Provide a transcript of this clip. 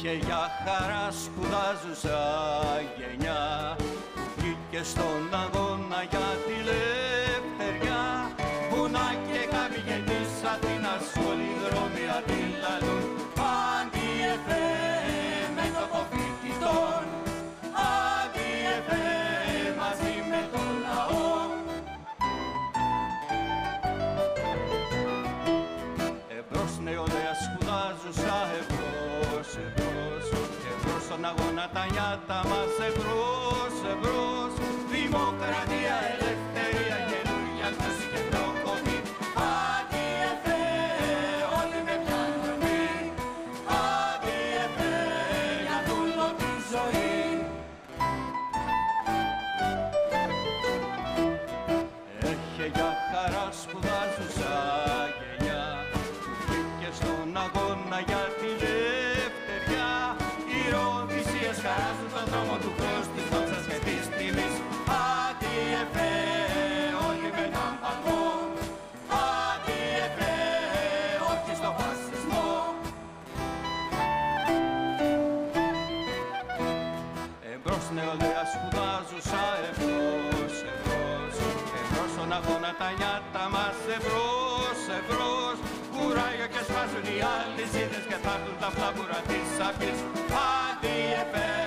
Είχε για χαρά σπουδάζουσα γενιά που βγήκε στον αγώνα για τη ελευθεριά. Βουνά και καμπηγέ της Αθήνας όλοι οι δρόμοι αντιλαλούν αντιεφέ με το φοιτητών, αντιεφέ μαζί με τον λαό. Εμπρός νεολαία σπουδάζουσα, εμπρός, εμπρός, εμπρός στον αγώνα τα νιάτα μας, εμπρός, εμπρός. Δημοκρατία, ελευθερία, καινούργια γνώση και προκοπή. Αντιεφέ, όλοι με πιάνουν μη. Αντιεφέ, για δούλο τη ζωή. Έχει για χαρά σπουδάζουσα γενιά που βγήκε στον αγώνα για τη ελευθεριά. Οι Ηρωδυσσίες χαράζουν τον δρόμο του χρέους, της δόξας και της τιμής. Αντιεφέ, όλοι με τον παλμό. Αντιεφέ, όχι στο φασισμό. Εμπρός νεολαία σπουδάζουσα, εμπρός, εμπρός, εμπρός στον αγώνα τα νιάτα μας, εμπρός, εμπρός. Κουράγιο και σπάσουν οι αλυσίδες και θα έρθουν τα φλάμπουρα της αυγής. Αντιεφέ.